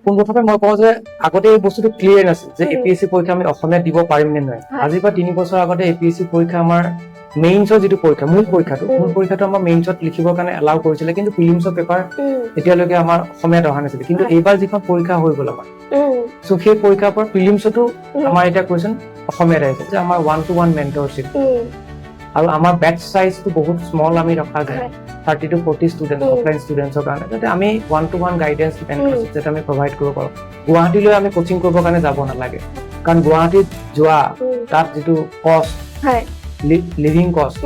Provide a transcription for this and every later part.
পোনপ্ৰথমে মই কওঁ যে আগতে এই বস্তুটো ক্লিয়াৰ নাছিল যে এপিএসসি পৰীক্ষা আমি অসমীয়া দিব পাৰিম নে নহয়। আজিৰ পৰা 3 বছৰ আগতে এপিএসসি পৰীক্ষা আমাৰ মেইনছৰ যিটো পৰীক্ষা মূল পৰীক্ষাটো আমাৰ মেইনছত লিখিবৰ কাৰণে এলাউ কৰিছিলে, কিন্তু প্ৰিলিমছৰ পেপাৰ এতিয়ালৈকে আমাৰ অসমীয়াত অহা নাছিলে। কিন্তু এইবাৰ যিখন পৰীক্ষা হৈ গ'ল আমাৰ, চ' সেই পৰীক্ষাৰ পৰা প্ৰিলিমছতো আমাৰ এতিয়া কুৱেশ্যন অসমীয়াত আহিছে যে আমাৰ 1-to-1 মেণ্টৰশ্বিপ, আৰু আমাৰ বেটছ চাইজটো বহুত স্মল আমি ৰখা যায় 30 to 40 ষ্টুডেণ্ট অফলাইন ষ্টুডেণ্টছৰ কাৰণে, যাতে আমি 1-to-1 গাইডেন্স যাতে আমি প্ৰভাইড কৰিব পাৰোঁ। গুৱাহাটীলৈ আমি কোচিং কৰিবৰ কাৰণে যাব নালাগে, কাৰণ গুৱাহাটীত যোৱা তাত যিটো কষ্ট লিভিং কষ্ট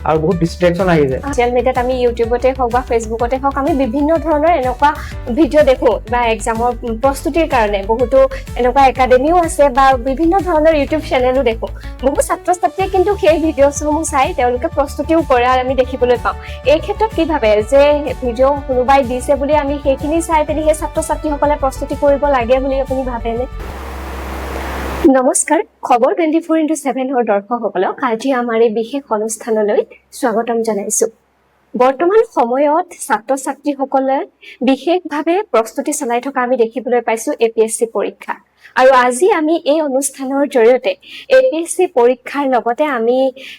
আৰু বহুত ডিষ্ট্ৰেকশ্যন আহি যায়। ছ'চিয়েল মিডিয়াত আমি ইউটিউবতে হওক বা ফেচবুকতে হওক আমি বিভিন্ন ধৰণৰ এনেকুৱা ভিডিঅ' দেখোঁ বা এক্সামৰ প্ৰস্তুতিৰ কাৰণে বহুতো এনেকুৱা একাডেমিও আছে বা বিভিন্ন ধৰণৰ ইউটিউব চেনেলো দেখোঁ। বহু ছাত্ৰ ছাত্ৰীয়ে কিন্তু সেই ভিডিঅ'সমূহ চাই তেওঁলোকে প্ৰস্তুতিও কৰে আৰু আমি দেখিবলৈ পাওঁ। এই ক্ষেত্ৰত কি ভাবে যে ভিডিঅ' কোনোবাই দিছে বুলি আমি সেইখিনি চাই পিনি সেই ছাত্ৰ ছাত্ৰীসকলে প্ৰস্তুতি কৰিব লাগে বুলি আপুনি ভাবেনে? নমস্কাৰ, খবৰ 24x7 দৰ্শকসকলক আজি আমাৰ এই বিশেষ অনুষ্ঠানলৈ স্বাগতম জনাইছোঁ। বৰ্তমান সময়ত ছাত্ৰ ছাত্ৰীসকলে বিশেষভাৱে প্ৰস্তুতি চলাই থকা আমি দেখিবলৈ পাইছোঁ এপিএসসি পৰীক্ষা। আৰু আজি আমি এই অনুষ্ঠানৰ জৰিয়তে এপিএসসি পৰীক্ষাৰ লগতে আমি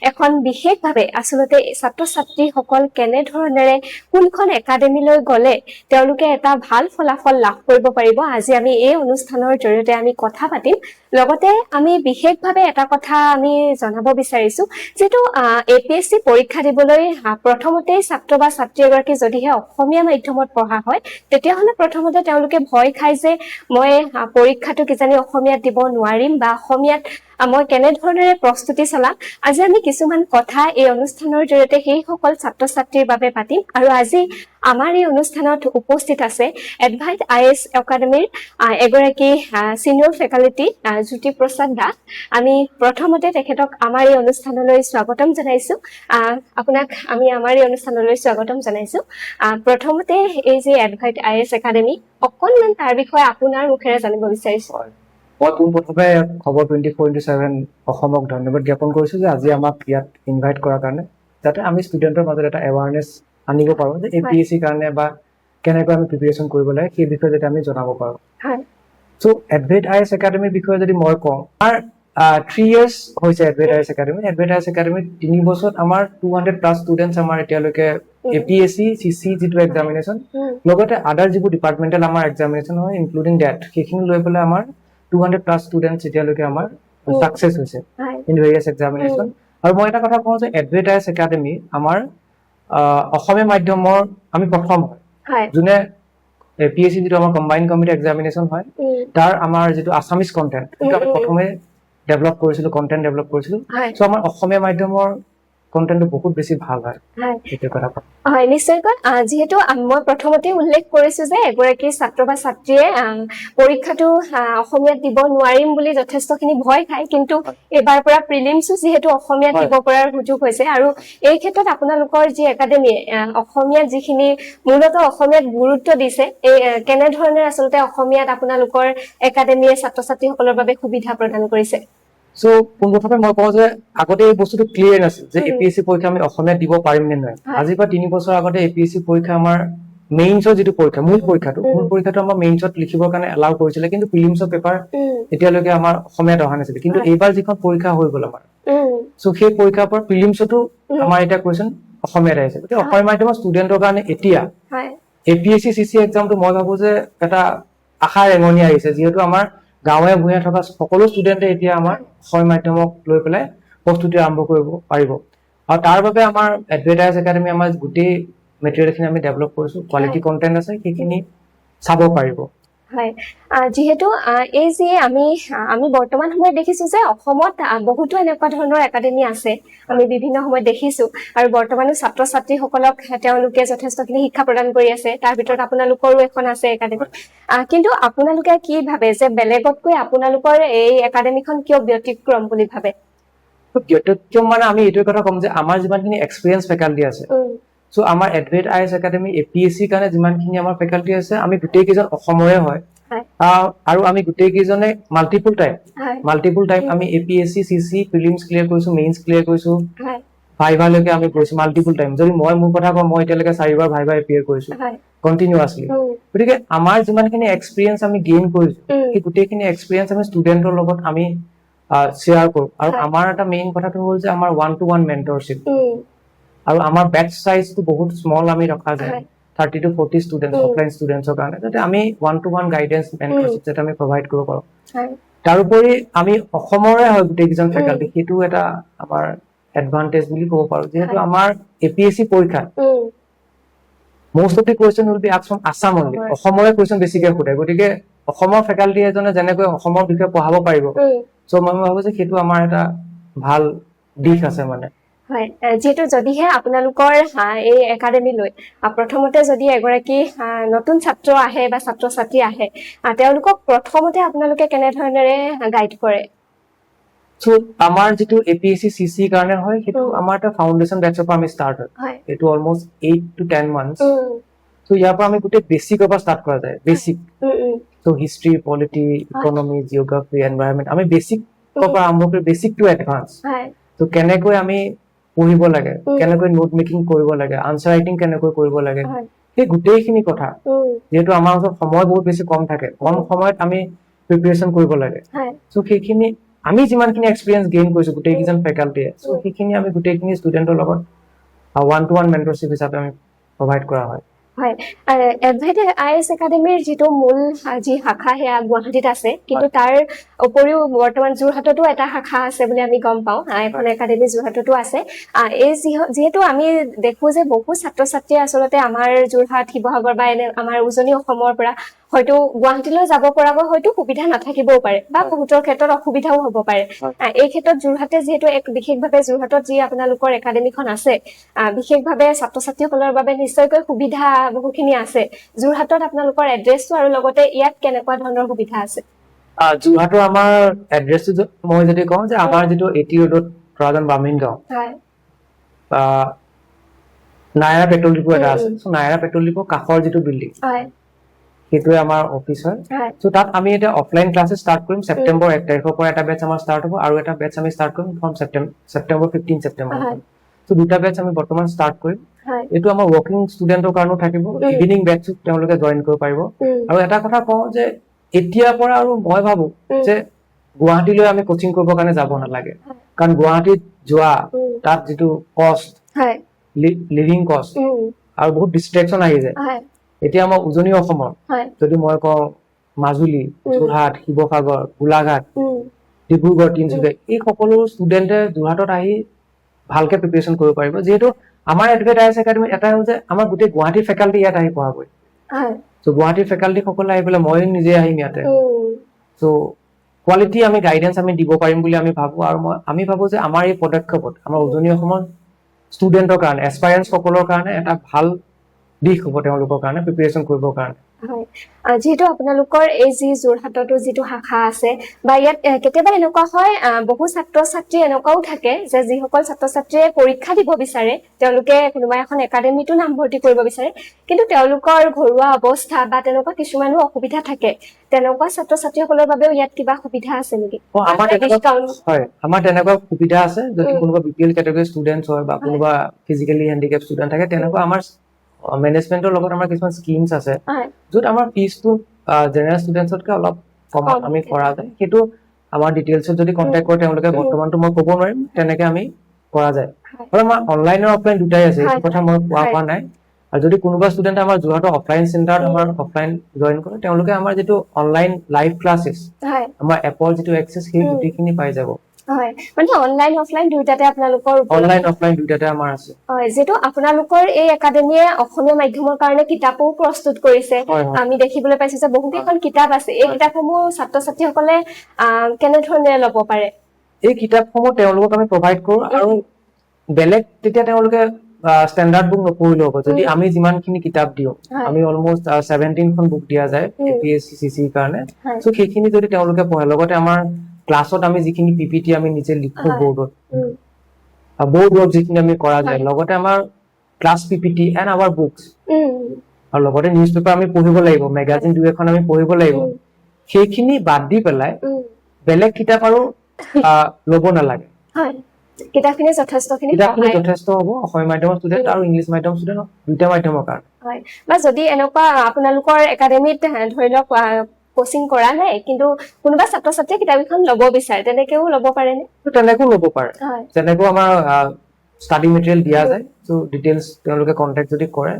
এখন বিশেষভাৱে আচলতে ছাত্ৰ ছাত্ৰীসকল কেনেধৰণেৰে কোনখন একাডেমিলৈ গ'লে তেওঁলোকে এটা ভাল ফলাফল লাভ কৰিব পাৰিব, আজি আমি এই অনুষ্ঠানৰ জৰিয়তে আমি কথা পাতিম। লগতে আমি বিশেষভাৱে এটা কথা আমি জনাব বিচাৰিছোঁ, যিটো এপিএসসি পৰীক্ষা দিবলৈ প্ৰথমতেই ছাত্ৰ বা ছাত্ৰী এগৰাকী যদিহে অসমীয়া মাধ্যমত পঢ়া হয়, তেতিয়াহ'লে প্ৰথমতে তেওঁলোকে ভয় খায় যে মই পৰীক্ষাটো কিজানি অসমীয়াত দিব নোৱাৰিম বা অসমীয়াত মই কেনেধৰণেৰে প্ৰস্তুতি চলাম। আজি আমি কিছুমান কথা এই অনুষ্ঠানৰ জৰিয়তে সেইসকল ছাত্ৰ ছাত্ৰীৰ বাবে পাতিম। আৰু আজি আমাৰ এই অনুষ্ঠানত উপস্থিত আছে এডভাইট IAS একাডেমীৰ এগৰাকী ছিনিয়ৰ ফেকাল্টি জ্যোতিপ্ৰসাদ দাস। আমি প্ৰথমতে তেখেতক আমাৰ এই অনুষ্ঠানলৈ স্বাগতম জনাইছোঁ। আপোনাক আমি আমাৰ এই অনুষ্ঠানলৈ স্বাগতম জনাইছোঁ। প্ৰথমতে এই যে এডভাইট IAS একাডেমী, অকণমান তাৰ বিষয়ে আপোনাৰ মুখেৰে জানিব বিচাৰিছোঁ। মই পোনপ্ৰথমে খবৰ 24x7 অসমক ধন্যবাদ জ্ঞাপন কৰিছোঁ যে আজি আমাক ইয়াত ইনভাইট কৰাৰ কাৰণে, যাতে আমি ষ্টুডেণ্টৰ মাজত এটা এৱাৰনেছ আনিব পাৰোঁ যে এপিএসচিৰ কাৰণে বা কেনেকৈ আমি প্ৰিপেৰেশ্যন কৰিব লাগে সেই বিষয়ে যাতে আমি জনাব পাৰোঁ। চ' এডভাইট IAS একাডেমীৰ বিষয়ে যদি মই কওঁ, আমাৰ 3 years হৈছে এডভাইট IAS একাডেমী। এডভাইট IAS একাডেমীত 3 বছৰত আমাৰ 200+ ষ্টুডেণ্টছ আমাৰ এতিয়ালৈকে এপিএসচি চিচি যিটো এক্সামিনেশ্যন, লগতে আদাৰ যিবোৰ ডিপাৰ্টমেণ্টেল আমাৰ এক্সামিনেশ্যন হয় ইনক্লুডিং ডেট, সেইখিনি লৈ পেলাই আমাৰ 200+ ষ্টুডেণ্টছ এতিয়ালৈকে আমাৰ ছাকচেছ হৈছে ইন ভেৰিয়াছ এক্সামিনেশ্যন। আৰু মই এটা কথা কওঁ যে এডভাইট IAS একাডেমী আমাৰ অসমীয়া মাধ্যমৰ আমি প্ৰথম হয় যোনে এপিএসচি যিটো আমাৰ কম্বাইন কম্পিটিটিভ এক্সামিনেশ্যন হয় তাৰ আমাৰ যিটো আছামিজ কণ্টেণ্ট সেইটো আমি প্ৰথমে ডেভেলপ কৰিছিলোঁ, কণ্টেণ্ট ডেভেলপ কৰিছিলোঁ। চ' আমাৰ অসমীয়া মাধ্যমৰ কণ্টেণ্টটো বহুত বেছি ভাল হয়। সেইটো কথা হয়, নিশ্চয়কৈ। যিহেতু মই প্ৰথমতে উল্লেখ কৰিছোঁ যে এগৰাকী ছাত্ৰ বা ছাত্ৰীয়ে পৰীক্ষাটো অসমীয়াত দিব নোৱাৰিম বুলি যথেষ্টখিনি ভয় খায়, কিন্তু এইবাৰ পৰা প্ৰিলিমছো যিহেতু অসমীয়াত দিব পৰাৰ সুযোগ হৈছে। আৰু এই ক্ষেত্ৰত আপোনালোকৰ যি একাডেমীয়ে অসমীয়াত যিখিনি মূলতঃ অসমীয়াত গুৰুত্ব দিছে, এই কেনেধৰণে আচলতে অসমীয়াত আপোনালোকৰ একাডেমীয়ে ছাত্ৰ ছাত্ৰীসকলৰ বাবে সুবিধা প্ৰদান কৰিছে? চ' পোনপ্ৰথমে মই কওঁ যে আগতে এই বস্তুটো ক্লিয়াৰ নাছিল যে এপিএসচি পৰীক্ষা আমি অসমীয়াত দিব পাৰিম নে নহয়। আজিৰ পৰা 3 বছৰ আগতে এপিএসচি পৰীক্ষা আমাৰ মেইনছৰ যিটো পৰীক্ষা মূল পৰীক্ষাটো আমাৰ মেইনছত লিখিবৰ কাৰণে এলাউ কৰিছিলে, কিন্তু প্ৰিলিমছৰ পেপাৰ এতিয়ালৈকে আমাৰ অসমীয়াত অহা নাছিলে। কিন্তু এইবাৰ যিখন পৰীক্ষা হৈ গ'ল আমাৰ, চ' সেই পৰীক্ষাৰ পৰা প্ৰিলিমছতো আমাৰ এতিয়া কুৱেশ্যন অসমীয়াত আহিছে। গতিকে অসমীয়া মাধ্যমৰ ষ্টুডেণ্টৰ কাৰণে এতিয়া এপিএসচি চিচি এক্সামটো মই ভাবোঁ যে এটা আশাৰ ৰেঙনি আহিছে, যিহেতু আমাৰ গাঁৱে ভূঞে থকা সকলো ষ্টুডেণ্টে এতিয়া আমাৰ অসমীয়া মাধ্যমক লৈ পেলাই প্ৰস্তুতি আৰম্ভ কৰিব পাৰিব। আৰু তাৰ বাবে আমাৰ এডভাইট IAS একাডেমী আমাৰ গোটেই মেটেৰিয়েলখিনি আমি ডেভেলপ কৰিছোঁ, কোৱালিটি কণ্টেণ্ট আছে, সেইখিনি চাব পাৰিব। হয়, যিহেতু এই যে আমি বৰ্তমান সময়ত দেখিছোঁ যে অসমত বহুতো এনেকুৱা ধৰণৰ একাডেমি আছে, আমি বিভিন্ন সময়ত দেখিছোঁ। আৰু বৰ্তমানো ছাত্ৰ ছাত্ৰীসকলক তেওঁলোকে যথেষ্টখিনি শিক্ষা প্ৰদান কৰি আছে, তাৰ ভিতৰত আপোনালোকৰো এখন আছে একাডেমি। কিন্তু আপোনালোকে কি ভাবে যে বেলেগতকৈ আপোনালোকৰ এই একাডেমিখন কিয় ব্যতিক্ৰম বুলি ভাবে? ব্যতিক্ৰম মানে আমি এইটোৱে কথা ক'ম যে আমাৰ যিমানখিনি এক্সপিৰিয়েঞ্চ ফেকাল্টি আছে, চ' আমাৰ এডভাইট IAS একাডেমি এপিএসচিৰ কাৰণে যিমানখিনি আমাৰ ফেকাল্টি আছে, আমি গোটেইকেইজন অসমৰে হয়। আৰু আমি গোটেইকেইজনে মাল্টিপুল টাইম আমি এপিএসচি চিচি প্ৰিলিমছ ক্লিয়াৰ কৰিছোঁ, মেইনছ ক্লিয়াৰ কৰিছোঁ, ভাইভালৈকে আমি গৈছো মাল্টিপুল টাইম যদি মই মোৰ কথা কওঁ মই এতিয়ালৈকে 4বাৰ ভাইভা এপিয়াৰ কৰিছো হয় কণ্টিনিউৱাছলি গতিকে আমাৰ যিমানখিনি এক্সপিৰিয়েঞ্চ আমি গেইন কৰিছো সেই গোটেইখিনি এক্সপিৰিয়েঞ্চ আমি ষ্টুডেণ্টৰ লগত আমি শ্বেয়াৰ কৰো আৰু আমাৰ এটা মেইন কথাটো হ'ল যে আমাৰ 1-to-1 মেন্টৰশ্বিপ আৰু আমাৰ বেটচ চাইজটো বহুত স্মল আমি ৰখা যায় 30 to 40 ষ্টুডেণ্টছ অফলাইন ষ্টুডেণ্টছৰ কাৰণে যাতে আমি 1-to-1 গাইডেন্স মেন্টৰশ্বিপ যাতে আমি প্ৰভাইড কৰিব পাৰো তাৰোপৰি আমি অসমৰে হয় গোটেইকেইজন ফেকাল্টি সেইটো এটা আমাৰ এডভান্টেজ বুলি ক'ব পাৰো যিহেতু আমাৰ এপিএসসি পৰীক্ষা most of the question will be asked from Assam only অসমৰে question বেছিকৈ সোধে গতিকে অসমৰ ফেকাল্টি এজনে যেনেকৈ অসমৰ বিষয়ে পঢ়াব পাৰিব সো মই ভাবো যে সেইটো আমাৰ এটা ভাল দিশ আছে মানে হয় যেটো যদিহে আপোনালোকৰ এই একাডেমি লৈ প্ৰথমতে যদি এগৰাকী নতুন ছাত্ৰ আহে বা ছাত্ৰ ছাত্ৰী আহে তেওঁলোকক প্ৰথমতে আপোনালোকে কেনে ধৰণেৰে গাইড কৰে সো আমাৰ যেটো এপিএসসি সিসি কাৰণে হয় সেইটো আমাৰ এটা ফাউন্ডেশন বেচৰ পৰা আমি স্টাৰ্ট হয় এটো অলমোস্ট 8 to 10 months সো ইয়াৰ পৰা আমি গোটেই বেসিকৰ পৰা স্টাৰ্ট কৰা যায় basic so history polity economy geography environment আমি বেসিক পৰা আৰম্ভ কৰি বেসিক টু এডভান্স সো কেনেকৈ আমি পঢ়িব লাগে কেনেকৈ নোট মেকিং কৰিব লাগে আনসাৰ ৰাইটিং কেনেকৈ কৰিব লাগে এই গোটেইখিনি কথা যেহেতু আমাৰ ওচৰত সময় বহুত বেছি কম থাকে কম সময়ত আমি প্ৰিপাৰেচন কৰিব লাগে সো সেইখিনি আমি যিমানখিনি এক্সপিৰিয়েন্স গেইন কৰিছো গোটেইকেইজন ফেকাল্টিয়ে সো সেইখিনি আমি গোটেইখিনি ষ্টুডেণ্টৰ লগত 1-to-1 মেন্টৰশ্বিপ হিচাপে আমি প্ৰভাইড কৰা হয় হয় এডভাইট আইএছ একাডেমিৰ যেটো মূল যি শাখা হেয়া গুৱাহাটীত আছে কিন্তু তাৰ উপৰিও বৰ্তমান যোৰহাটতো এটা শাখা আছে বুলি আমি গম পাওঁ এখন একাডেমি যোৰহাটতো আছে এই যেহেতু আমি দেখো যে বহু ছাত্ৰ ছাত্ৰী আসলতে আমাৰ যোৰহাট শিৱসাগৰ বা আমাৰ উজনি অসমৰ পৰা হয়তো গুৱাহাটীলৈ যাব পৰাকৈ হয়তো সুবিধা নাথাকিবও পাৰে বা বহুতৰ ক্ষেত্ৰত অসুবিধাও হ'ব পাৰে এই ক্ষেত্ৰত যোৰহাটে যেহেতু এক বিশেষভাৱে যোৰহাটত যি আপোনালোকৰ একাডেমিখন আছে বিশেষভাৱে ছাত্ৰ ছাত্ৰীসকলৰ বাবে নিশ্চয়কৈ সুবিধা বহুখিনি আছে যোৰহাটত আপোনালোকৰ এড্ৰেছটো আৰু লগতে ইয়াত কেনেকুৱা ধৰণৰ সুবিধা আছে যোৰহাটৰ আমাৰ এড্ৰেছটো মই যদি কওঁ যে আমাৰ যেটো 80 ৰোডত ৰাজন বামিনগাঁও হয় নায়াৰা পেট্ৰল ডিপো এটা আছে সো নায়াৰা পেট্ৰল ডিপো কাখৰ যেটো বিল্ডিং হয় সেইটোৱে আমাৰ অফিচ হয় সো তাত আমি এটা অফলাইন ক্লাसेस স্টাৰ্ট কৰিম সেপ্টেম্বৰ 1 তাৰিখৰ পৰা এটা বেচ আমাৰ স্টাৰ্ট হ'ব আৰু এটা বেচ আমি স্টাৰ্ট কৰিম ফ্ৰম সেপ্টেম্বৰ 15 সেপ্টেম্বৰ সো দুটা বেচ আমি বৰ্তমান স্টাৰ্ট কৰিম এটো আমাৰ ওয়াৰ্কিং ষ্টুডেন্টৰ কাৰণেও থাকিব ইভিনিং বেচটো তেওঁলোকে জয়েন কৰিব পাৰিব আৰু এটা কথা কওঁ যে এতিয়া পৰা আৰু মই ভাবো যে গুৱাহাটীলৈ আমি কোচিং কৰিব কাৰণে যাব নালাগে কাৰণ গুৱাহাটীত যোৱা তাত যেটো কষ্ট লিভিং কষ্ট আৰু বহুত ডিস্ট্ৰেকশন আহি যায় এতিয়া আমাৰ উজনি অসমৰ যদি মই কওঁ মাজুলী যোৰহাট শিৱসাগৰ গোলাঘাট ডিব্ৰুগড় তিনচুকীয়া এই সকলো ষ্টুডেন্টে যোৰহাটত আহি ভালকে প্ৰিপাৰেচন কৰিব পাৰিব যেহেতু আমাৰ এডভাইট আইএছ একাডেমি এটা হ'ল যে আমাৰ গোটেই গুৱাহাটী ফেকাল্টি ইয়াত আহি পঢ়াবই সো গুৱাহাটী ফেকাল্টি সকলে আহি পেলাই মই নিজে আহিম ইয়াতে সো কোৱালিটি আমি গাইডেন্স আমি দিব পাৰিম বুলি আমি ভাবো আৰু আমি ভাবো যে আমাৰ এই পদক্ষেপত আমাৰ উজনি অসমৰ ষ্টুডেন্টৰ কাৰণে এস্পায়াৰেন্স সকলৰ কাৰণে এটা ভাল দিশ হ'ব তেওঁলোকৰ কাৰণে প্ৰিপাৰেচন কৰিবৰ কাৰণে যেহেতু আপোনালোকৰ এই যি যোৰহাটতো যেটো শাখা আছে বা ইয়াত কেতিয়াবা এনেকুৱা হয় বহু ছাত্ৰ ছাত্ৰী এনেকুৱাও থাকে যে যিসকল ছাত্ৰ ছাত্ৰীয়ে পৰীক্ষা দিব বিচাৰে তেওঁলোকে কোনোবা এখন একাডেমিটো নামভৰ্তি কৰিব বিচাৰে কিন্তু তেওঁলোকৰ ঘৰুৱা অৱস্থা বা তেনেকুৱা কিছুমানো অসুবিধা থাকে তেনেকুৱা ছাত্ৰ ছাত্ৰীসকলৰ বাবেও ইয়াত কিবা সুবিধা আছে নেকি আমাৰ তেনেকুৱা সুবিধা আছে যদি কোনোবা বিপিএল ক্যাটাগৰী ষ্টুডেন্টছ হয় বা কোনোবা ফিজিক্যালি হ্যান্ডিক্যাপ ষ্টুডেন্ট থাকে তেনেকুৱা আমাৰ মেনেজমেন্টৰ লগত আমাৰ কিছুমান স্কিমছ আছে যত আমাৰ ফিজটো জেনাৰেল ষ্টুডেন্টছতকৈ অলপ কম আমি কৰা যায় সেইটো আমাৰ ডিটেইলছত যদি কন্টাক্ট কৰে তেওঁলোকে বৰ্তমানটো মই ক'ব নোৱাৰিম তেনেকে আমি কৰা যায় আৰু আমাৰ অনলাইন আৰু অফলাইন দুটাই আছে এই কথা মই কোৱা নাই আৰু যদি কোনোবা ষ্টুডেন্ট আমাৰ যোৰহাটৰ অফলাইন চেণ্টাৰত আমাৰ অফলাইন জয়েন কৰে তেওঁলোকে আমাৰ যেটো অনলাইন লাইভ ক্লাसेস আমাৰ এপৰ যেটো এক্সেস সেই গোটেইখিনি পাই যাব হয় মানে অনলাইন অফলাইন দুইটাতে আপোনালোকৰ অনলাইন অফলাইন দুইটাতে আমাৰ আছে হয় যেটো আপোনালোকৰ এই একাডেমিয়ে অসমীয়া মাধ্যমৰ কাৰণে কিতাপও প্ৰস্তুত কৰিছে আমি দেখিবলৈ পাইছো যে বহুকেইখন কিতাপ আছে এই কিতাপসমূহ ছাত্ৰ ছাত্ৰীসকলে কেনে ধৰণে ল'ব পাৰে এই কিতাপসমূহ তেওঁলোকক আমি প্ৰভাইড কৰো আৰু বেলেগ তেতিয়া তেওঁলোকে স্ট্যান্ডার্ড বুক নপঢ়িলেও হ'ব যদি আমি যিমানখিনি কিতাপ দিও আমি অলমোস্ট 17 খন বুক দিয়া যায় এপিএসসি সিসি কাৰণে সো সেইখিনি যদি তেওঁলোকে পঢ়ে লগতে আমাৰ ক্লাছত আমি যিখিনি পিপিটি আমি নিজে লিখো বোৰ্ডত বোৰ্ড যিখিনি আমি কৰা যায় লগতে আমাৰ class PPT and our books আৰু লগতে নিউজ পেপাৰ আমি পঢ়িব লাগিব মেগাজিন দুই এখন আমি পঢ়িব লাগিব সেইখিনি বাদ দি পেলাই বেলেগ কিতাপ আৰু ল'ব নালাগে কিতাপখিনি যথেষ্টখিনি কিতাপখিনি সহায় যথেষ্ট হ'ব অসমীয়া মাধ্যমৰ ষ্টুডেণ্ট আৰু ইংলিছ মাধ্যমৰ ষ্টুডেণ্ট দুইটা মাধ্যমৰ কাৰণে। হয় বা যদি এনেকুৱা আপোনালোকৰ একাডেমীত ধৰি লওক কোচিং কৰা নাই কিন্তু কোনোবা ছাত্ৰ ছাত্ৰীয়ে কিতাপখন ল'ব বিচাৰে তেনেকেও ল'ব পাৰেনে? তেনেকৈও ল'ব পাৰে, হয় তেনেকৈও আমাৰ ষ্টাডি মেটেৰিয়েল দিয়া যায়। চ' ডিটেইলছ তেওঁলোকে কণ্টেক্ট যদি কৰে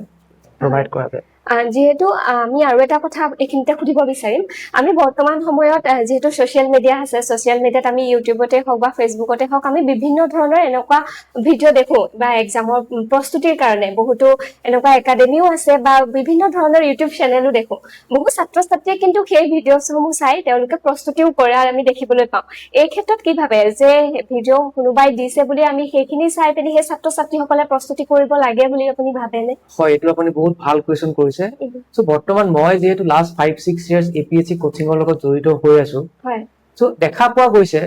প্ৰভাইড কৰা যায়। যিহেতু আমি আৰু এটা কথা এইখিনিতে সুধিব বিচাৰিম, আমি বৰ্তমান সময়ত যিহেতু ছ'চিয়েল মিডিয়া আছে, ছ'চিয়েল মিডিয়াত আমি ইউটিউবতে হওক বা ফেচবুকতে হওক আমি বিভিন্ন ধৰণৰ এনেকুৱা ভিডিঅ' দেখোঁ বা এক্সামৰ প্ৰস্তুতিৰ কাৰণে বহুতো এনেকুৱা একাডেমিও আছে বা বিভিন্ন ধৰণৰ ইউটিউব চেনেলো দেখোঁ। বহু ছাত্ৰ ছাত্ৰীয়ে কিন্তু সেই ভিডিঅ'সমূহ চাই তেওঁলোকে প্ৰস্তুতিও কৰা আমি দেখিবলৈ পাওঁ। এই ক্ষেত্ৰত কি ভাবে যে ভিডিঅ' কোনোবাই দিছে বুলি আমি সেইখিনি চাই পিনি সেই ছাত্ৰ ছাত্ৰীসকলে প্ৰস্তুতি কৰিব লাগে বুলি আপুনি ভাবেনে? হয়, এইটো আপুনি বহুত ভাল কুৱেশ্যন কৰিছে। চ' বৰ্তমান মই যিহেতু লাষ্ট 5-6 years APSC কোচিঙৰ লগত জড়িত হৈ আছো, হয় চ' দেখা পোৱা গৈছে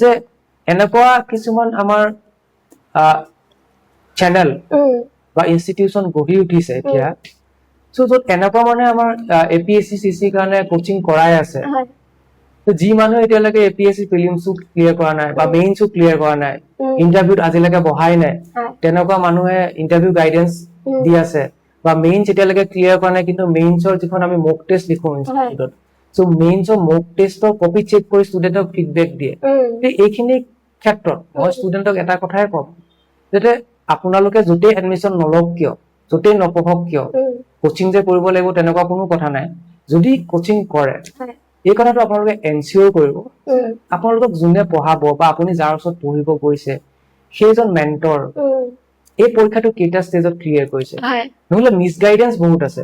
যে এনেকুৱা কিছুমান আমাৰ চেনেল বা ইনষ্টিটিউচন গঢ়ি উঠিছে এতিয়া, চ' য'ত এনেকুৱা মানে আমাৰ APSC CC কাৰণে কোচিং কৰাই আছে। হয় যি মানুহে এতিয়ালৈকে APSC প্ৰিলিমছো ক্লিয়াৰ কৰা নাই বা মেইনছো ক্লিয়াৰ কৰা নাই, ইণ্টাৰভিউত আজিলৈকে বহাই নাই, তেনেকুৱা মানুহে ইণ্টাৰভিউ গাইডেন্স দি আছে বা মেইনছ এতিয়ালৈকে ক্লিয়াৰ কৰা নাই কিন্তু মেইনছৰ যিখন আমি মক টেষ্ট লিখো ইনষ্টিটিউটত, চ' মেইনছৰ মক টেষ্টৰ কপি চেক কৰি ষ্টুডেণ্টক ফিডবেক দিয়ে। এইখিনি ক্ষেত্ৰত মই ষ্টুডেণ্টক এটা কথাই ক'ম, যাতে আপোনালোকে য'তেই এডমিশ্যন নলওক কিয়, য'তেই নপঢ়ক কিয়, কোচিং যে কৰিব লাগিব তেনেকুৱা কোনো কথা নাই। যদি কোচিং কৰে এই কথাটো আপোনালোকে এনচিঅ'ৰ কৰিব, আপোনালোকক যোনে পঢ়াব বা আপুনি যাৰ ওচৰত পঢ়িব গৈছে সেইজন মেণ্টৰ এই পৰীক্ষাটো কেইটা ষ্টেজত ক্লিয়াৰ কৰিছে, নহ'লে মিছগাইডেন্স বহুত আছে।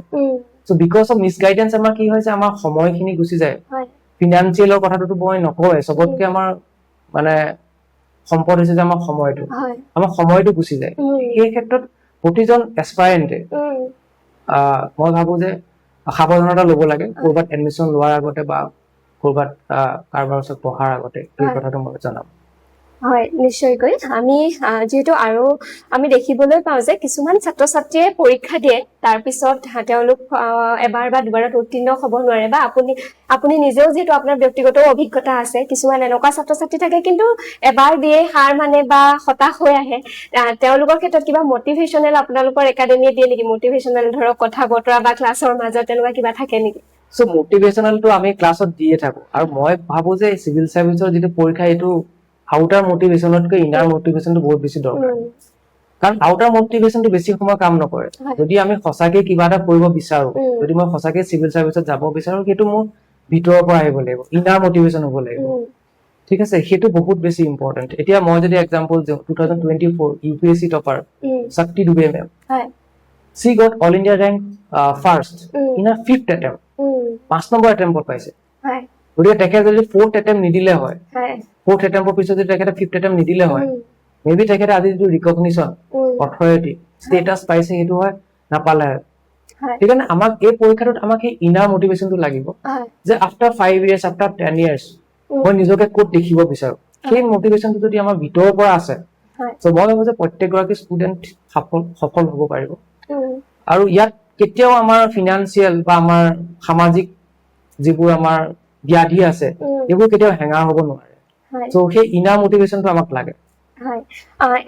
চ' বিকজ অফ মিছগাইডেন্স আমাৰ কি হৈছে, আমাৰ সময়খিনি গুচি যায়। ফিনান্সিয়েলৰ কথাটোতো মই নকওঁৱে, চবতকে আমাৰ মানে সম্পদ হৈছে যে আমাৰ সময়টো গুচি যায়। সেই ক্ষেত্ৰত প্ৰতিজন এস্পাইৰেণ্টে মই ভাবো যে সাৱধানতা ল'ব লাগে ক'ৰবাত এডমিশ্যন লোৱাৰ আগতে বা ক'ৰবাত কাৰোবাৰ ওচৰত পঢ়াৰ আগতে, এই কথাটো মই জনাম। হয় নিশ্চয়কৈ। আমি যিহেতু আৰু আমি দেখিবলৈ পাওঁ যে কিছুমান ছাত্ৰ ছাত্ৰীয়ে পৰীক্ষা দিয়ে, তাৰপিছত তেওঁলোক এবাৰ বা দুবাৰত উত্তীৰ্ণ হ'ব নোৱাৰে বা আপুনি নিজেও যিহেতু আপোনাৰ ব্যক্তিগত অভিজ্ঞতা আছে, কিছুমান এনেকুৱা ছাত্ৰ ছাত্ৰী থাকে কিন্তু এবাৰ দিয়ে হাৰ মানে বা হতাশ হৈ আহে। তেওঁলোকৰ ক্ষেত্ৰত কিবা মটিভেশ্যনেল আপোনালোকৰ একাডেমিয়ে দিয়ে নেকি? মটিভেশ্যনেল ধৰক কথা বতৰা বা ক্লাছৰ মাজত তেনেকুৱা কিবা থাকে নেকি? চ' মটিভেশ্যনেলটো আমি ক্লাছত দিয়ে থাকো, আৰু মই ভাবো যে চিভিল চাৰ্ভিচৰ যিটো পৰীক্ষা এইটো আউটাৰ মটিভেশ্যনতকৈ ইনাৰ মটিভেশ্যনটো বহুত বেছি দৰকাৰ। কাৰণ আউটাৰ মটিভেশ্যনটো বেছি সময় কাম নকৰে। যদি আমি সঁচাকে কিবা এটা কৰিব বিচাৰো, যদি মই সঁচাকে চিভিল চাৰ্ভিচত যাব বিচাৰো, সেইটো মোৰ ভিতৰৰ পৰা আহিব লাগিব, ইনাৰ মটিভেশ্যন হ'ব লাগিব। ঠিক আছে, সেইটো বহুত বেছি ইম্পৰ্টেণ্ট। এতিয়া মই যদি এক্সাম্পল দিওঁ, 2024 UPSC topper Shakti Dubey ma'am, she got all India rank first in a 5th attempt, 5 number এটেম্পত পাইছে। গতিকে তেখেতে যদি 4th attempt নিদিলে হয়, 4th attemptৰ পিছত যদি তেখেতে 5th attempt নিদিলে হয়, মেবি তেখেতে আজি যিটো ৰিকগনিশ্যন অথৰিটি ষ্টেটাছ পাইছে সেইটো হয় নাপালে হয়। সেইকাৰণে আমাক এই পৰীক্ষাটোত আমাক সেই ইনাৰ মটিভেশ্যনটো লাগিব যে আফটাৰ 5 years, আফটাৰ 10 years মই নিজকে ক'ত দেখিব বিচাৰো, সেই মটিভেশ্যনটো যদি আমাৰ ভিতৰৰ পৰা আছে, চ' মই ভাবো যে প্ৰত্যেকগৰাকী ষ্টুডেণ্ট সফল হ'ব পাৰিব। আৰু ইয়াত কেতিয়াও আমাৰ ফিনান্সিয়েল বা আমাৰ সামাজিক যিবোৰ আমাৰ ব্যাধি আছে এইবোৰ কেতিয়াও হেঙাৰ হ'ব নোৱাৰে। চ' সেই ইনাৰ মটিভেশ্যনটো আমাক লাগে। হয়,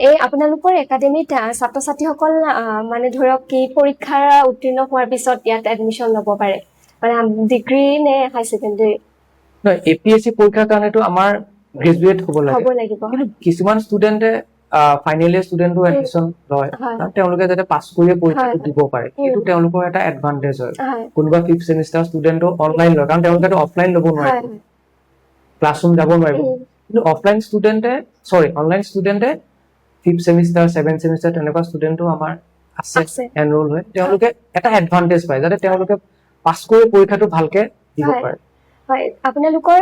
এই আপোনালোকৰ একাডেমিত ছাত্ৰ ছাত্ৰীসকল মানে ধৰক কি পৰীক্ষা উত্তীৰ্ণ হোৱাৰ পিছত ইয়াত এডমিশ্যন ল'ব পাৰে, মানে ডিগ্ৰী নে হাই ছেকেণ্ডেৰী? নহয়, APSC পৰীক্ষাৰ কাৰণেতো আমাৰ গ্ৰেজুৱেট হ'ব লাগিব, কিন্তু কিছুমান ষ্টুডেণ্টে ফাইনেল ইয়েৰ ষ্টুডেণ্টো এডমিশ্যন লয়, তেওঁলোকে যাতে পাছ কৰিয়ে পৰীক্ষাটো দিব পাৰে, সেইটো তেওঁলোকৰ এটা এডভান্টেজ হয়। কোনোবা 5th ছেমিষ্টাৰ ষ্টুডেণ্টো অনলাইন লয়, কাৰণ তেওঁলোকেতো অফলাইন ল'ব নোৱাৰিব, ক্লাছৰুম যাব নোৱাৰিব। কিন্তু online ষ্টুডেণ্টে 5th semester 7th semester তেনেকুৱা ষ্টুডেণ্টো আমাৰ আছে এনৰোল হয়, তেওঁলোকে এটা এডভান্টেজ পায় যাতে তেওঁলোকে পাছ কৰি পৰীক্ষাটো ভালকে দিব পাৰে। হয়, আপোনালোকৰ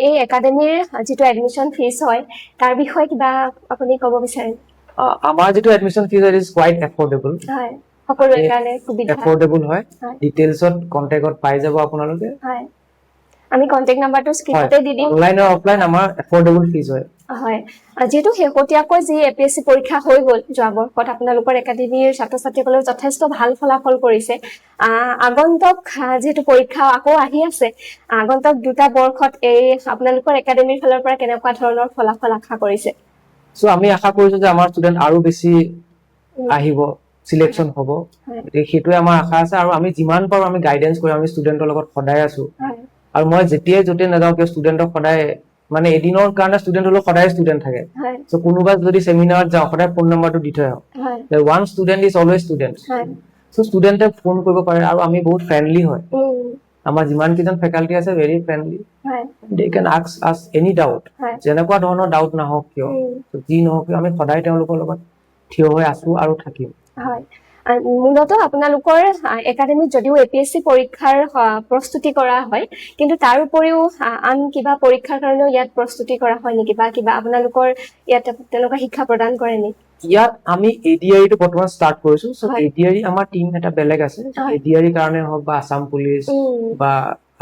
এই একাডেমিৰ যিটো এডমিশ্যন ফিজ হয় তাৰ বিষয়ে কিবা আপুনি ক'ব বিচাৰে? আমাৰ যিটো admission fees is quiet affordable, হয়, সকলোৰে কাৰণে সুবিধা এফৰ্ডেবল হয়। ডিটেইলছত কন্টেক্টত পাই যাব আপোনালোকে। হয়, আমি কন্টেক্ট নাম্বাৰটো স্ক্ৰীনতে দি দিম। অনলাইন আৰু অফলাইন আমাৰ এফৰ্ডেবল ফিজ হয়। হয়, যিহেতু শেহতীয়াকৈ যি APSC পৰীক্ষা হৈ গ'ল যোৱা বৰ্ষত, আপোনালোকৰ একাডেমিৰ ছাত্ৰ ছাত্ৰীসকলেও যথেষ্ট ভাল ফলাফল কৰিছে। আগন্তুক যিহেতু পৰীক্ষা আকৌ আহি আছে, আগন্তুক 2টা বৰ্ষত এই আপোনালোকৰ একাডেমিৰ ফালৰ পৰা কেনেকুৱা ধৰণৰ ফলাফল আশা কৰিছে? সো আমি আশা কৰিছো যে আমাৰ ষ্টুডেন্ট আৰু বেছি আহিব, সিলেকশন হ'ব, সেইটোৱে আমাৰ আশা আছে। আৰু আমি যিমান পাৰো আমি গাইডেন্স কৰি আমি ষ্টুডেন্টৰ লগত সদায় আছো। আৰু মই যেতিয়াই য'তে নাযাওঁ কিয় ষ্টুডেন্টক সদায় মানে এদিনৰ কাৰণে ষ্টুডেন্ট হলেও সদায় ষ্টুডেন্ট থাকে। সো কোনোবা যদি সেমিনাৰত যাওঁ সদায় ফোন নম্বৰটো দি থৈ আহোঁ। One student is always student. So ষ্টুডেন্টে ফোন কৰিব পাৰে আৰু আমি বহুত ফ্ৰেণ্ডলি হয়। আমাৰ যিমান কেইজন ফেকাল্টি আছে ভেৰি ফ্ৰেণ্ডলি। দে কেন আস্ক আছ এনি ডাউট, যেনেকুৱা ধৰণৰ ডাউট নহওক কিয়, যি নহওক কিয় আমি সদায় তেওঁলোকৰ লগত থিয় হৈ আছো আৰু থাকিম। মূলত আপোনালোকৰ একাডেমিত যদিও APSC পৰীক্ষাৰ প্ৰস্তুতি কৰা হয়, কিন্তু তাৰ উপৰিও আন কিবা পৰীক্ষাৰ কাৰণেও ইয়াত প্ৰস্তুতি কৰা হয় নেকি, বা কিবা আপোনালোকৰ ইয়াত তেনেকুৱা শিক্ষা প্ৰদান কৰে নেকি? ইয়াত আমি ADRE টো বৰ্তমান ষ্টাৰ্ট কৰিছো। সো ADRE আমাৰ টিম এটা বেলেগ আছে। ADRE কাৰণে হওক বা আসাম পুলিচ বা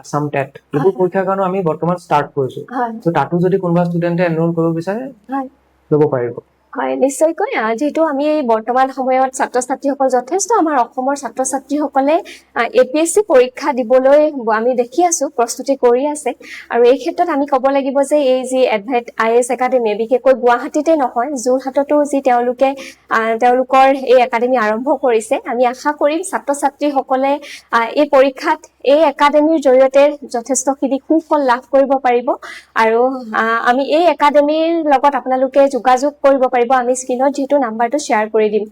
আসাম টেট এইবোৰ পৰীক্ষাৰ কাৰণে আমি বৰ্তমান ষ্টাৰ্ট কৰিছো। সো তাতো যদি কোনোবা ষ্টুডেন্টে এনৰোল কৰিব বিচাৰে ল'ব পাৰিব। হয়, নিশ্চয়কৈ। যিহেতু আমি বৰ্তমান সময়ত ছাত্ৰ ছাত্ৰীসকল যথেষ্ট আমাৰ অসমৰ ছাত্ৰ ছাত্ৰীসকলে APSC পৰীক্ষা দিবলৈ আমি দেখি আছো প্ৰস্তুতি কৰি আছে। আৰু এই ক্ষেত্ৰত আমি ক'ব লাগিব যে এই যি এডভাইট IAS একাডেমি বিশেষকৈ গুৱাহাটীতে নহয়, যোৰহাটতো যি তেওঁলোকৰ এই একাডেমি আৰম্ভ কৰিছে, আমি আশা কৰিম ছাত্ৰ ছাত্ৰীসকলে এই পৰীক্ষাত এই একাডেমিৰ জৰিয়তে যথেষ্টখিনি সুফল লাভ কৰিব পাৰিব। আৰু আমি এই একাডেমিৰ লগত আপোনালোকে যোগাযোগ কৰিব পাৰিব। আমি স্ক্ৰীনত যিহেতু নাম্বাৰটো শ্বেয়াৰ কৰি দিম।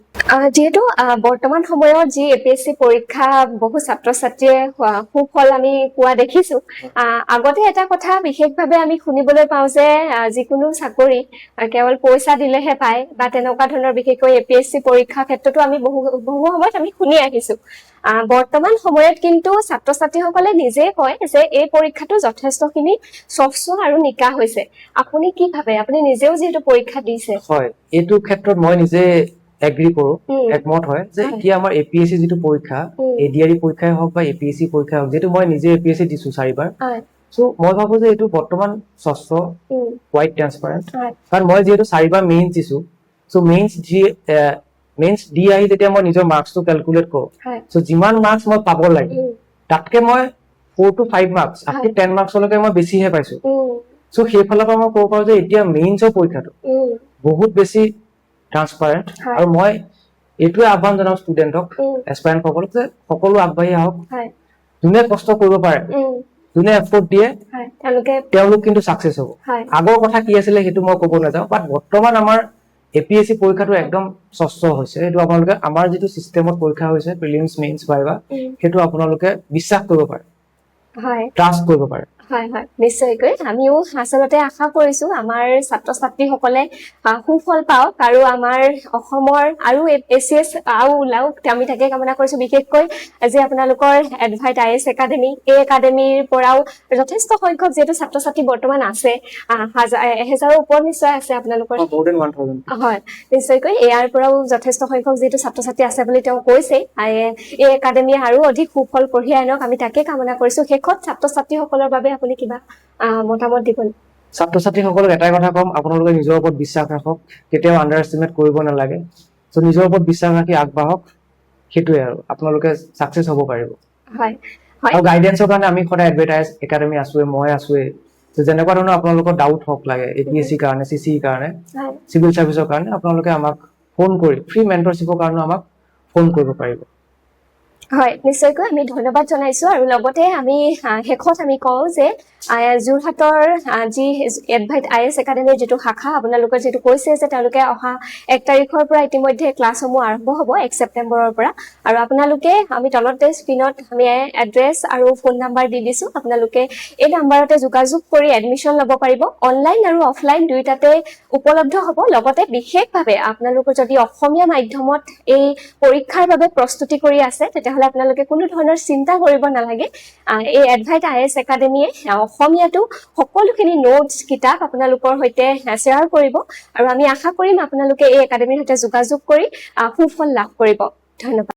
যিহেতু বৰ্তমান সময়ত যি APSC পৰীক্ষা বহু ছাত্ৰ ছাত্ৰীয়ে সুফল আমি পোৱা দেখিছো, আগতে এটা কথা বিশেষভাৱে আমি শুনিবলৈ পাওঁ যে যিকোনো চাকৰি কেৱল পইচা দিলেহে পায় বা তেনেকুৱা ধৰণৰ, বিশেষকৈ APSC পৰীক্ষাৰ ক্ষেত্ৰতো আমি বহু সময়ত আমি শুনি আহিছো। বৰ্তমান সময়ত কিন্তু ছাত্ৰ ছাত্ৰীসকলে নিজে কয় যে এই পৰীক্ষাটো যথেষ্টখিনি স্বচ্ছ আৰু নিকা হৈছে। আপুনি কি ভাবে? আপুনি নিজেও যিহেতু পৰীক্ষা দিছে। হয়, এইটো ক্ষেত্ৰত মই নিজে এগ্ৰি কৰো, একমত হয় যে এতিয়া আমাৰ APSC যিটো পৰীক্ষা, ADRE পৰীক্ষাই হওক বা APSC পৰীক্ষাই হওক, যিহেতু মই নিজে APSC দিছো 4বাৰ। সো মই ভাবো যে এইটো বৰ্তমান স্বচ্ছ, কোৱাইট ট্ৰান্সপাৰেণ্ট। কাৰণ মই যিহেতু 4বাৰ মেইনছ দিছো, সো মেইনছ দি আহি যেতিয়া মই নিজৰ মাৰ্কছটো কেলকুলেট কৰো, সো যিমান মাৰ্কছ মই পাব লাগে তাতকে মই 4 to 5 মাৰ্কছ আপ টু 10 মাৰ্কছলৈকে মই বেছিহে পাইছো। সো সেইফালৰ পৰা মই ক'ব পাৰো যে এতিয়া মেইনছৰ পৰীক্ষাটো বহুত বেছি ট্ৰান্সপাৰেণ্ট। আৰু মই এইটোৱে আহ্বান জনাওঁ ষ্টুডেণ্টক, এছপাইৰেণ্ট সকলক, যে সকলো আগবাঢ়ি আহক। যোনে কষ্ট কৰিব পাৰে, যোনে এফৰ্ট দিয়ে, তেওঁলোক কিন্তু ছাকচেছ হ'ব। আগৰ কথা কি আছিলে সেইটো মই ক'ব নাযাওঁ, বাট বৰ্তমান আমাৰ APSC পৰীক্ষাটো একদম স্বচ্ছ হৈছে। সেইটো আপোনালোকে আমাৰ যিটো চিষ্টেমত পৰীক্ষা হৈছে, প্ৰিলিমছ, মেইনছ, ভাইভা, সেইটো আপোনালোকে বিশ্বাস কৰিব পাৰে, ট্ৰাষ্ট কৰিব পাৰে। হয়, নিশ্চয়কৈ। আমিও আচলতে আশা কৰিছো আমাৰ ছাত্ৰ ছাত্ৰীসকলে সুফল পাওক আৰু আমাৰ অসমৰ আৰু ACS আৰু ওলাওক, আমি তাকে কামনা কৰিছো। বিশেষকৈ যে আপোনালোকৰ এডভাইট IAS একাডেমি, এই একাডেমিৰ পৰাও যথেষ্ট সংখ্যক যিহেতু ছাত্ৰ ছাত্ৰী বৰ্তমান আছে, 1000ৰ ওপৰত নিশ্চয় আছে আপোনালোকৰ। হয়, নিশ্চয়কৈ। ইয়াৰ পৰাও যথেষ্ট সংখ্যক যিহেতু ছাত্ৰ ছাত্ৰী আছে বুলি তেওঁ কৈছে, এই একাডেমিয়ে আৰু অধিক সুফল কঢ়িয়াই আনক, আমি তাকে কামনা কৰিছো। শেষত ছাত্ৰ ছাত্ৰীসকলৰ বাবে আপুনি কিবা মতামত দিব? ছাত্ৰ ছাত্ৰীসকলক এটাই কথা কম, আপোনালোকে নিজৰ ওপৰত বিশ্বাস ৰাখক, কেতিয়াও আণ্ডাৰ এষ্টিমেট কৰিব নালাগে। সো নিজৰ ওপৰত বিশ্বাস ৰাখি আগবাঢ়ক, সেইটোৱে আৰু আপোনালোকে ছাকচেছ হ'ব পাৰিব। আৰু গাইডেন্সৰ কাৰণে আমি সদায় এডভাইট IAS একাডেমি আছোৱে, মই আছোৱে। যেনেকুৱা ধৰণৰ আপোনালোকৰ ডাউট হওক লাগে, APSC কাৰণে, CCE কাৰণে, চিভিল চাৰ্ভিচৰ কাৰণে, আপোনালোকে আমাক ফোন কৰি ফ্ৰী মেণ্টৰশ্বিপৰ কাৰণে আমাক ফোন কৰিব পাৰিব। হয়, নিশ্চয়কৈ আমি ধন্যবাদ জনাইছো। আৰু লগতে আমি শেষত আমি কওঁ যে যোৰহাটৰ যি এডভাইট IAS একাডেমিৰ যিটো শাখা, আপোনালোকে যিটো কৈছে যে তেওঁলোকে অহা 1 তাৰিখৰ পৰা ইতিমধ্যে ক্লাছসমূহ আৰম্ভ হ'ব, 1 ছেপ্টেম্বৰৰ পৰা। আৰু আপোনালোকে, আমি তলতে স্ক্ৰীনত আমি এড্ৰেছ আৰু ফোন নাম্বাৰ দি দিছো, আপোনালোকে এই নাম্বাৰতে যোগাযোগ কৰি এডমিশ্যন ল'ব পাৰিব। অনলাইন আৰু অফলাইন দুয়োটাতে উপলব্ধ হ'ব। লগতে বিশেষভাৱে আপোনালোকৰ যদি অসমীয়া মাধ্যমত এই পৰীক্ষাৰ বাবে প্ৰস্তুতি কৰি আছে, তেতিয়াহ'লে আপোনালোকে কোনো ধৰণৰ চিন্তা কৰিব নালাগে। এই এডভাইট IAS একাডেমিয়ে অসমীয়াটো সকলোখিনি নোটছ, কিতাপ আপোনালোকৰ সৈতে শ্বেয়াৰ কৰিব। আৰু আমি আশা কৰিম আপোনালোকে এই একাডেমিৰ সৈতে যোগাযোগ কৰি সুফল লাভ কৰিব। ধন্যবাদ।